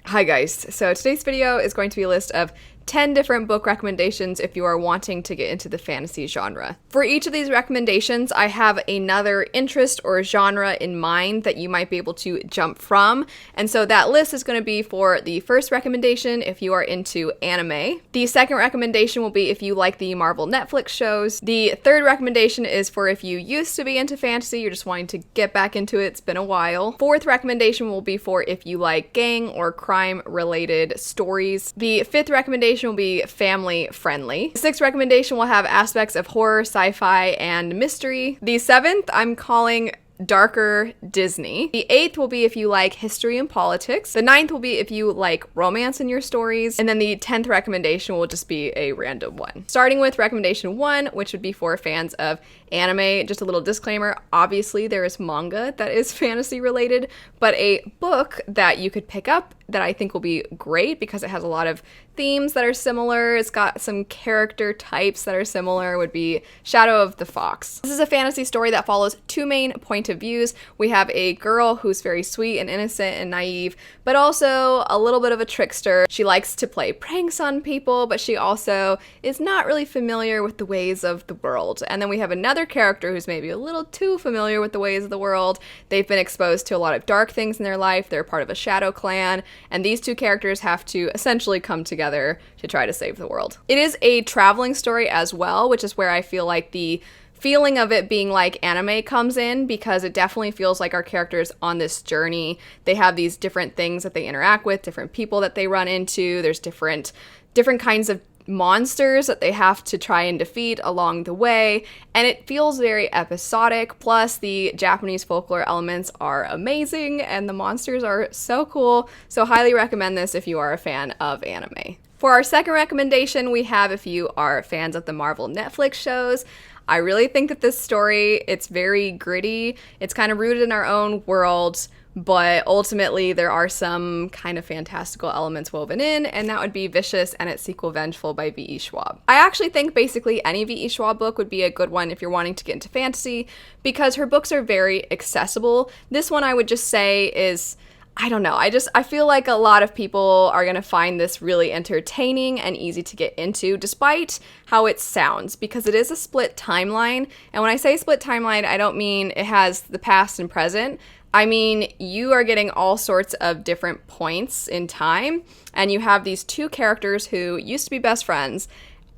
Hi guys, so today's video is going to be a list of 10 different book recommendations if you are wanting to get into the fantasy genre. For each of these recommendations, I have another interest or genre in mind that you might be able to jump from, and so that list is going to be for the first recommendation if you are into anime. The second recommendation will be if you like the Marvel Netflix shows. The third recommendation is for if you used to be into fantasy, you're just wanting to get back into it, it's been a while. Fourth recommendation will be for if you like gang or crime related stories. The fifth recommendation will be family friendly. The sixth recommendation will have aspects of horror, sci-fi, and mystery. The seventh I'm calling darker Disney. The eighth will be if you like history and politics. The ninth will be if you like romance in your stories. And then the 10th recommendation will just be a random one. Starting with recommendation 1, which would be for fans of anime. Just a little disclaimer, obviously there is manga that is fantasy related, but a book that you could pick up that I think will be great because it has a lot of themes that are similar, it's got some character types that are similar, would be Shadow of the Fox. This is a fantasy story that follows two main point of views. We have a girl who's very sweet and innocent and naive, but also a little bit of a trickster. She likes to play pranks on people, but she also is not really familiar with the ways of the world. And then we have another character who's maybe a little too familiar with the ways of the world. They've been exposed to a lot of dark things in their life. They're part of a shadow clan, and these two characters have to essentially come together to try to save the world. It is a traveling story as well, which is where I feel like the feeling of it being like anime comes in, because it definitely feels like our characters on this journey. They have these different things that they interact with, different people that they run into. There's different kinds of monsters that they have to try and defeat along the way, and it feels very episodic. Plus the Japanese folklore elements are amazing and the monsters are so cool, so highly recommend this if you are a fan of anime. For our second recommendation, we have if you are fans of the Marvel Netflix shows. I really think that this story, it's very gritty, it's kind of rooted in our own world, but ultimately there are some kind of fantastical elements woven in, and that would be Vicious and its sequel Vengeful by Ve Schwab. I actually think basically any Ve Schwab book would be a good one if you're wanting to get into fantasy, because her books are very accessible. This one I would just say is, I don't know, I feel like a lot of people are going to find this really entertaining and easy to get into, despite how it sounds, because it is a split timeline. And when I say split timeline, I don't mean it has the past and present. I mean, you are getting all sorts of different points in time, and you have these two characters who used to be best friends,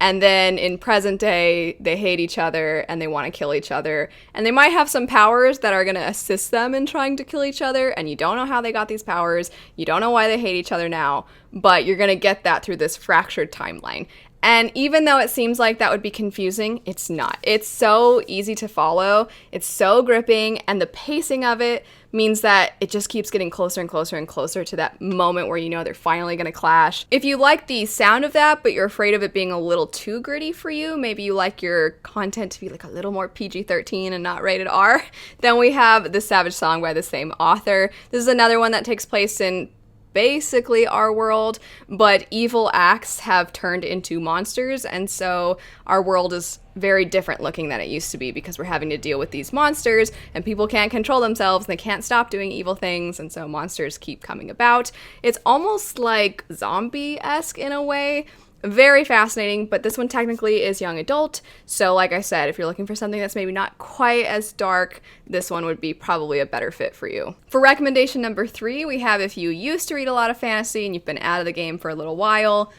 and then in present day, they hate each other and they want to kill each other. And they might have some powers that are going to assist them in trying to kill each other, and you don't know how they got these powers, you don't know why they hate each other now, but you're going to get that through this fractured timeline. And even though it seems like that would be confusing, it's not. It's so easy to follow, it's so gripping, and the pacing of it means that it just keeps getting closer and closer and closer to that moment where you know they're finally gonna clash. If you like the sound of that, but you're afraid of it being a little too gritty for you, maybe you like your content to be like a little more PG-13 and not rated R, then we have The Savage Song by the same author. This is another one that takes place in basically our world, but evil acts have turned into monsters, and so our world is very different looking than it used to be, because we're having to deal with these monsters and people can't control themselves and they can't stop doing evil things, and so monsters keep coming about. It's almost like zombie-esque in a way. Very fascinating, but this one technically is young adult, so like I said, if you're looking for something that's maybe not quite as dark, this one would be probably a better fit for you. For recommendation number 3, we have if you used to read a lot of fantasy and you've been out of the game for a little while.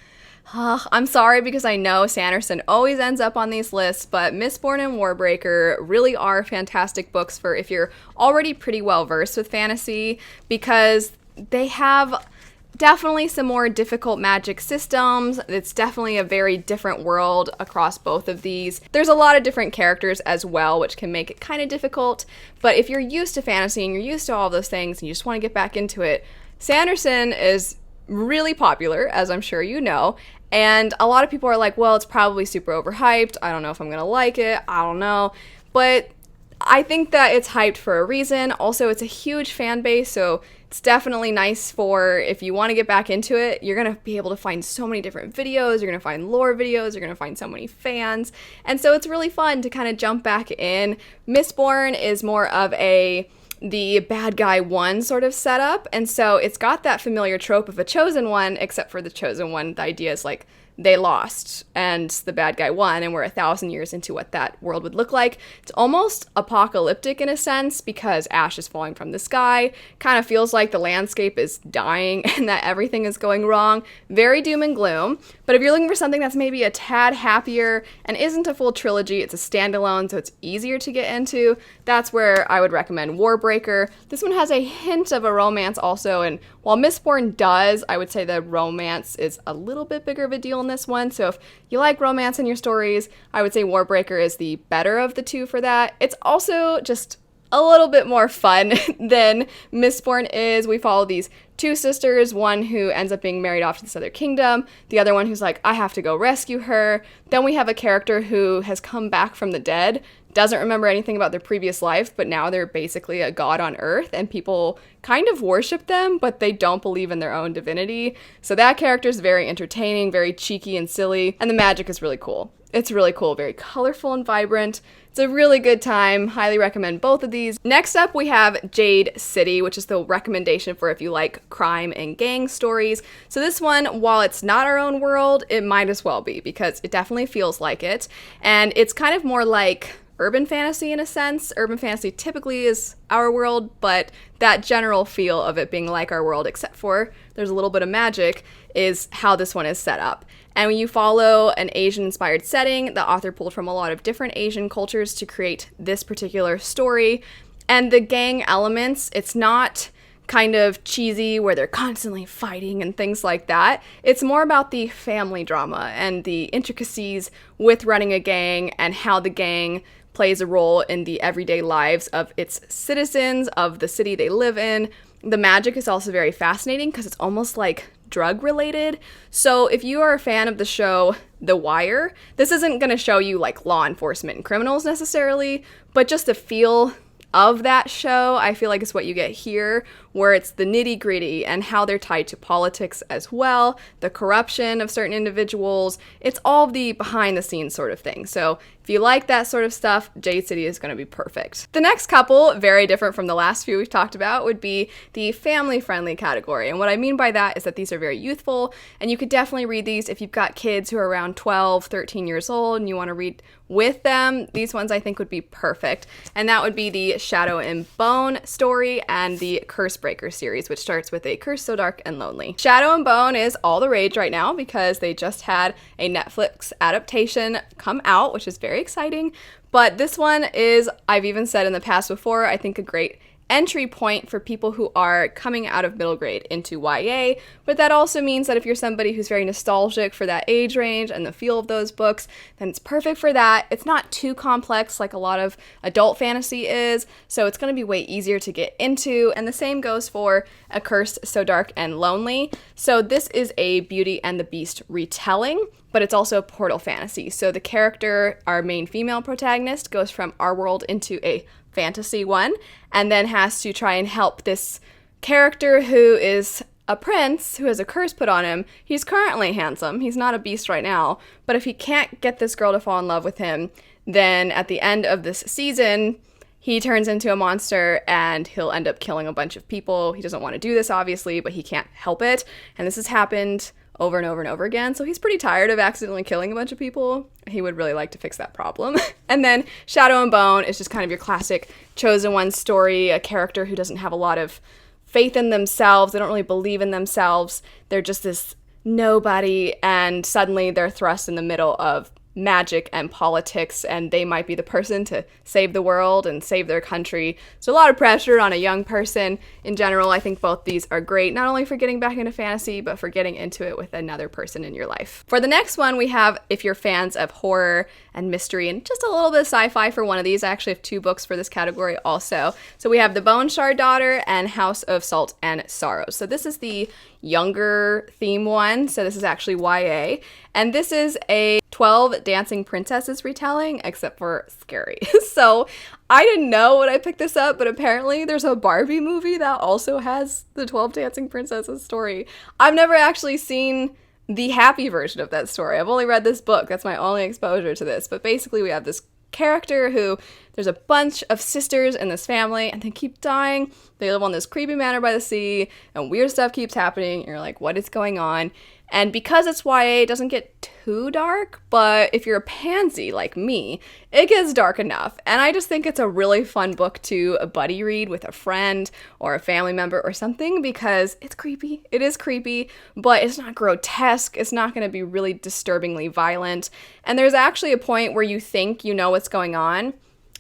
I'm sorry, because I know Sanderson always ends up on these lists, but Mistborn and Warbreaker really are fantastic books for if you're already pretty well versed with fantasy, because they have definitely some more difficult magic systems. It's definitely a very different world across both of these. There's a lot of different characters as well, which can make it kind of difficult, but if you're used to fantasy and you're used to all those things and you just want to get back into it, Sanderson is really popular, as I'm sure you know, and a lot of people are like, well, it's probably super overhyped, I don't know if I'm gonna like it, I don't know, but I think that it's hyped for a reason. Also, it's a huge fan base, so it's definitely nice for if you want to get back into it. You're going to be able to find so many different videos, you're going to find lore videos, you're going to find so many fans, and so it's really fun to kind of jump back in. Mistborn is more of a the bad guy won sort of setup. And so it's got that familiar trope of a chosen one, except for the chosen one, the idea is like they lost and the bad guy won, and we're 1,000 years into what that world would look like. It's almost apocalyptic in a sense because ash is falling from the sky. Kind of feels like the landscape is dying and that everything is going wrong. Very doom and gloom. But if you're looking for something that's maybe a tad happier and isn't a full trilogy, it's a standalone, so it's easier to get into, that's where I would recommend Warbreaker. This one has a hint of a romance also, and while Mistborn does, I would say the romance is a little bit bigger of a deal in this one. So if you like romance in your stories, I would say Warbreaker is the better of the two for that. It's also just a little bit more fun than Mistborn is. We follow these two sisters, one who ends up being married off to this other kingdom, the other one who's like, I have to go rescue her. Then we have a character who has come back from the dead, doesn't remember anything about their previous life, but now they're basically a god on Earth, and people kind of worship them, but they don't believe in their own divinity. So that character is very entertaining, very cheeky and silly, and the magic is really cool. It's really cool, very colorful and vibrant. It's a really good time. Highly recommend both of these. Next up, we have Jade City, which is the recommendation for if you like crime and gang stories. So this one, while it's not our own world, it might as well be because it definitely feels like it. And it's kind of more like urban fantasy in a sense. Urban fantasy typically is our world, but that general feel of it being like our world, except for there's a little bit of magic, is how this one is set up. And when you follow an Asian-inspired setting, the author pulled from a lot of different Asian cultures to create this particular story. And the gang elements, it's not kind of cheesy where they're constantly fighting and things like that. It's more about the family drama and the intricacies with running a gang and how the gang plays a role in the everyday lives of its citizens, of the city they live in. The magic is also very fascinating because it's almost like drug related. So if you are a fan of the show The Wire, this isn't going to show you like law enforcement and criminals necessarily, but just the feel of that show, I feel like is what you get here, where it's the nitty gritty and how they're tied to politics as well, the corruption of certain individuals. It's all the behind the scenes sort of thing. So if you like that sort of stuff, Jade City is going to be perfect. The next couple, very different from the last few we've talked about, would be the family-friendly category. And what I mean by that is that these are very youthful, and you could definitely read these if you've got kids who are around 12, 13 years old, and you want to read with them. These ones I think would be perfect. And that would be the Shadow and Bone story and the Cursebreaker series, which starts with a curse so dark and lonely. Shadow and Bone is all the rage right now because they just had a Netflix adaptation come out, which is very exciting. But this one is, I've even said in the past before, I think a great entry point for people who are coming out of middle grade into YA, but that also means that if you're somebody who's very nostalgic for that age range and the feel of those books, then it's perfect for that. It's not too complex like a lot of adult fantasy is, so it's going to be way easier to get into, and the same goes for A Curse So Dark and Lonely. So this is a Beauty and the Beast retelling, but it's also portal fantasy. So the character, our main female protagonist, goes from our world into a fantasy one, and then has to try and help this character who is a prince who has a curse put on him. He's currently handsome. He's not a beast right now, but if he can't get this girl to fall in love with him, then at the end of this season, he turns into a monster and he'll end up killing a bunch of people. He doesn't want to do this, obviously, but he can't help it. And this has happened over and over and over again, so he's pretty tired of accidentally killing a bunch of people. He would really like to fix that problem. And then Shadow and Bone is just kind of your classic chosen one story, a character who doesn't have a lot of faith in themselves, they don't really believe in themselves, they're just this nobody, and suddenly they're thrust in the middle of magic and politics, and they might be the person to save the world and save their country. So a lot of pressure on a young person. In general, I think both these are great, not only for getting back into fantasy, but for getting into it with another person in your life. For the next one, we have if you're fans of horror and mystery and just a little bit of sci-fi for one of these. I actually have two books for this category also. So we have The Bone Shard Daughter and House of Salt and Sorrow. So this is the younger theme one, so this is actually YA, and this is a 12 Dancing Princesses retelling, except for scary. So I didn't know when I picked this up, but apparently there's a Barbie movie that also has the 12 Dancing Princesses story. I've never actually seen the happy version of that story. I've only read this book. That's my only exposure to this. But basically we have this character who There's a bunch of sisters in this family, and they keep dying. They live on this creepy manor by the sea, and weird stuff keeps happening, and you're like, what is going on? And because it's YA, it doesn't get too dark, but if you're a pansy like me, it gets dark enough. And I just think it's a really fun book to buddy read with a friend or a family member or something, because it's creepy. It is creepy, but it's not grotesque. It's not going to be really disturbingly violent. And there's actually a point where you think you know what's going on,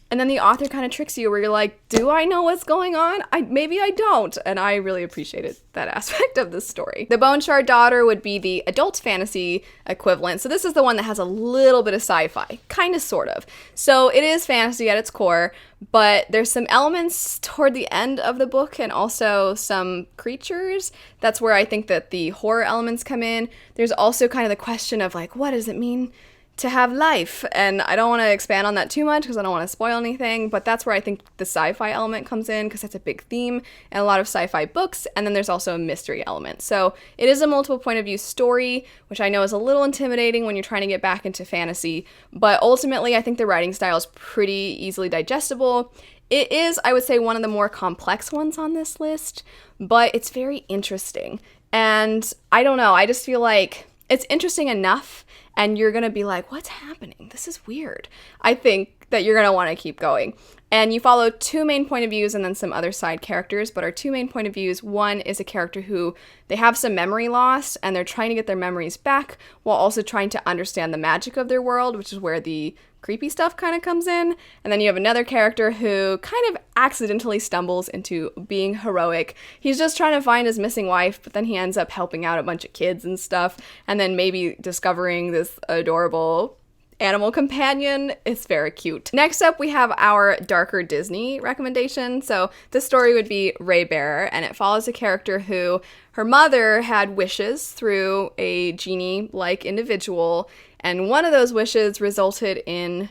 and then the author kind of tricks you where you're like, do I know what's going on? Maybe I don't. And I really appreciated that aspect of this story. The Bone Shard Daughter would be the adult fantasy equivalent. So this is the one that has a little bit of sci-fi, kind of, sort of. So it is fantasy at its core, but there's some elements toward the end of the book and also some creatures. That's where I think that the horror elements come in. There's also kind of the question of like, what does it mean to have life? And I don't want to expand on that too much because I don't want to spoil anything, but that's where I think the sci-fi element comes in, because that's a big theme in a lot of sci-fi books. And then there's also a mystery element. So it is a multiple point of view story, which I know is a little intimidating when you're trying to get back into fantasy, but ultimately I think the writing style is pretty easily digestible. It is, I would say, one of the more complex ones on this list, but it's very interesting. And I don't know, I just feel like it's interesting enough, and you're going to be like, what's happening? This is weird. I think that you're going to want to keep going. And you follow two main point of views and then some other side characters, but our two main point of views, one is a character who they have some memory loss and they're trying to get their memories back while also trying to understand the magic of their world, which is where the creepy stuff kind of comes in. And then you have another character who kind of accidentally stumbles into being heroic. He's just trying to find his missing wife, but then he ends up helping out a bunch of kids and stuff, and then maybe discovering this adorable animal companion. It's very cute. Next up, we have our darker Disney recommendation. So this story would be Raybearer, and it follows a character who her mother had wishes through a genie-like individual, and one of those wishes resulted in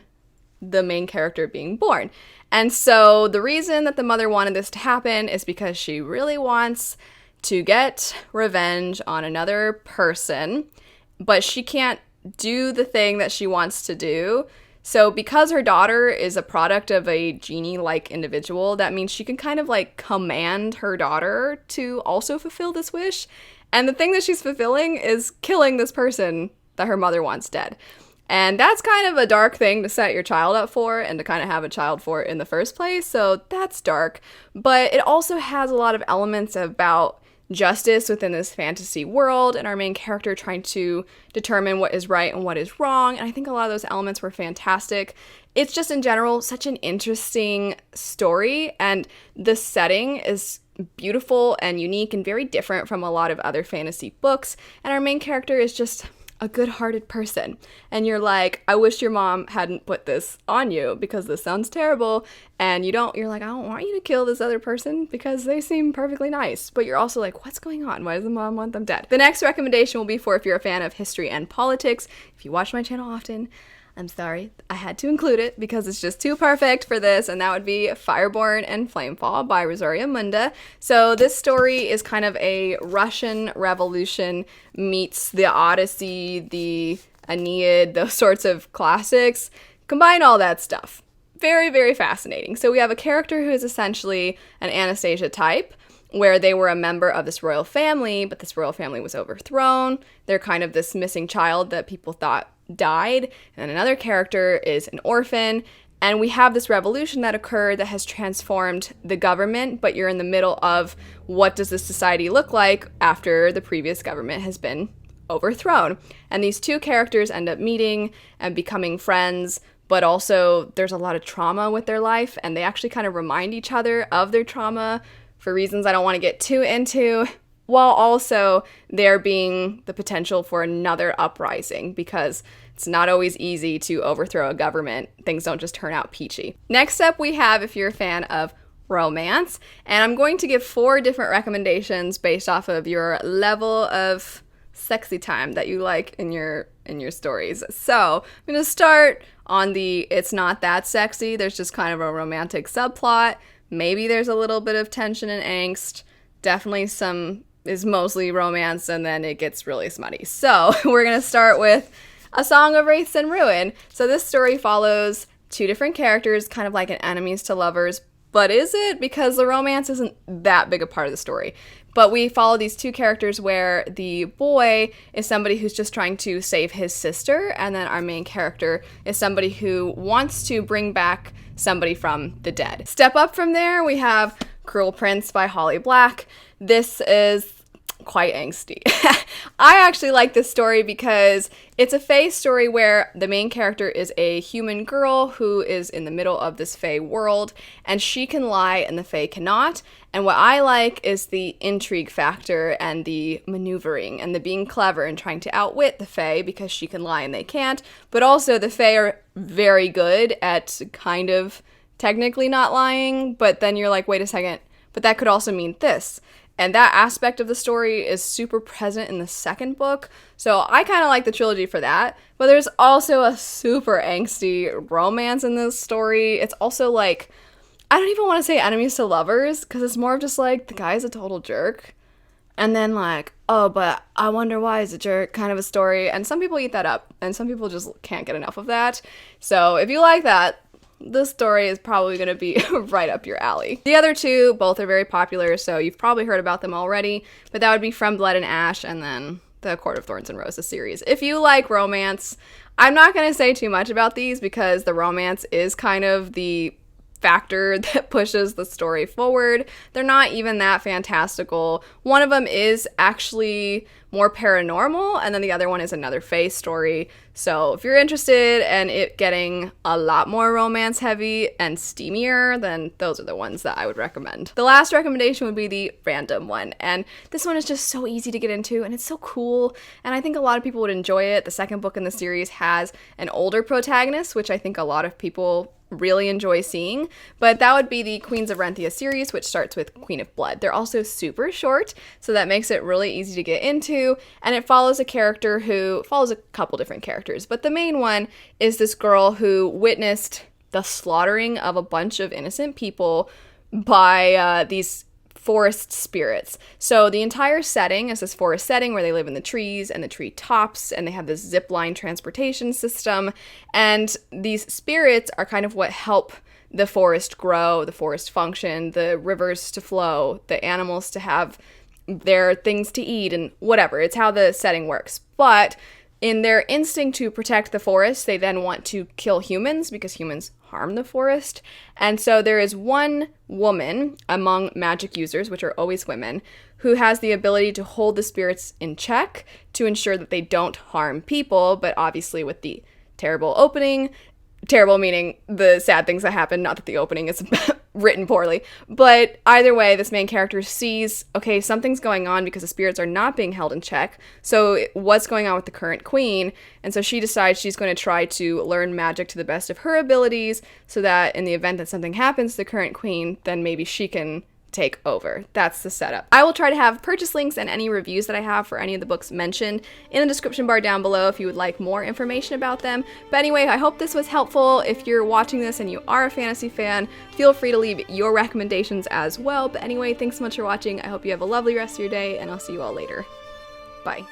the main character being born. And so the reason that the mother wanted this to happen is because she really wants to get revenge on another person, but she can't do the thing that she wants to do. So because her daughter is a product of a genie-like individual, that means she can kind of like command her daughter to also fulfill this wish. And the thing that she's fulfilling is killing this person that her mother wants dead. And that's kind of a dark thing to set your child up for and to kind of have a child for in the first place. So that's dark. But it also has a lot of elements about justice within this fantasy world and our main character trying to determine what is right and what is wrong. And I think a lot of those elements were fantastic. It's just in general such an interesting story, and the setting is beautiful and unique and very different from a lot of other fantasy books. And our main character is just a good-hearted person. And you're like, I wish your mom hadn't put this on you because this sounds terrible. And you're like, I don't want you to kill this other person because they seem perfectly nice. But you're also like, what's going on? Why does the mom want them dead? The next recommendation will be for if you're a fan of history and politics. If you watch my channel often, I'm sorry, I had to include it because it's just too perfect for this, and that would be Fireborn and Flamefall by Rosaria Munda. So this story is kind of a Russian Revolution meets the Odyssey, the Aeneid, those sorts of classics. Combine all that stuff. Very, very fascinating. So we have a character who is essentially an Anastasia type, where they were a member of this royal family, but this royal family was overthrown. They're kind of this missing child that people thought died. And then another character is an orphan. And we have this revolution that occurred that has transformed the government, but you're in the middle of what does this society look like after the previous government has been overthrown. And these two characters end up meeting and becoming friends, but also there's a lot of trauma with their life, and they actually kind of remind each other of their trauma for reasons I don't want to get too into, while also there being the potential for another uprising, because it's not always easy to overthrow a government. Things don't just turn out peachy. Next up, we have if you're a fan of romance, and I'm going to give 4 different recommendations based off of your level of sexy time that you like in your stories. So I'm going to start on the it's not that sexy. There's just kind of a romantic subplot. Maybe there's a little bit of tension and angst. Definitely some is mostly romance, and then it gets really smutty. So we're going to start with A Song of Wraiths and Ruin. So this story follows two different characters, kind of like an enemies to lovers. But is it? Because the romance isn't that big a part of the story. But we follow these two characters where the boy is somebody who's just trying to save his sister, and then our main character is somebody who wants to bring back somebody from the dead. Step up from there, we have Cruel Prince by Holly Black. This is quite angsty. I actually like this story because it's a fae story where the main character is a human girl who is in the middle of this fae world, and she can lie and the fae cannot. And what I like is the intrigue factor and the maneuvering and the being clever and trying to outwit the fae because she can lie and they can't. But also the fae are very good at kind of technically not lying, but then you're like, wait a second, but that could also mean this. And that aspect of the story is super present in the second book. So I kind of like the trilogy for that. But there's also a super angsty romance in this story. It's also like, I don't even want to say enemies to lovers, because it's more of just like, the guy's a total jerk. And then like, oh, but I wonder why he's a jerk kind of a story. And some people eat that up. And some people just can't get enough of that. So if you like that, this story is probably going to be right up your alley. The other two, both are very popular, so you've probably heard about them already, but that would be From Blood and Ash and then the Court of Thorns and Roses series. If you like romance, I'm not going to say too much about these because the romance is kind of the factor that pushes the story forward. They're not even that fantastical. One of them is actually more paranormal, and then the other one is another fae story. So if you're interested in it getting a lot more romance heavy and steamier, then those are the ones that I would recommend. The last recommendation would be the random one, and this one is just so easy to get into, and it's so cool, and I think a lot of people would enjoy it. The second book in the series has an older protagonist, which I think a lot of people really enjoy seeing, but that would be the Queens of Aurenthia series, which starts with Queen of Blood. They're also super short, so that makes it really easy to get into, and it follows a character who follows a couple different characters, but the main one is this girl who witnessed the slaughtering of a bunch of innocent people by these forest spirits. So the entire setting is this forest setting where they live in the trees and the tree tops, and they have this zip line transportation system, and these spirits are kind of what help the forest grow, the forest function, the rivers to flow, the animals to have their things to eat, and whatever. It's how the setting works. But in their instinct to protect the forest, they then want to kill humans because humans harm the forest. And so there is one woman among magic users, which are always women, who has the ability to hold the spirits in check to ensure that they don't harm people, but obviously with the terrible opening, terrible meaning the sad things that happen, not that the opening is written poorly, but either way, this main character sees, okay, something's going on because the spirits are not being held in check, so what's going on with the current queen? And so she decides she's going to try to learn magic to the best of her abilities so that in the event that something happens to the current queen, then maybe she can take over. That's the setup. I will try to have purchase links and any reviews that I have for any of the books mentioned in the description bar down below if you would like more information about them. But anyway, I hope this was helpful. If you're watching this and you are a fantasy fan, feel free to leave your recommendations as well. But anyway, thanks so much for watching. I hope you have a lovely rest of your day, and I'll see you all later. Bye.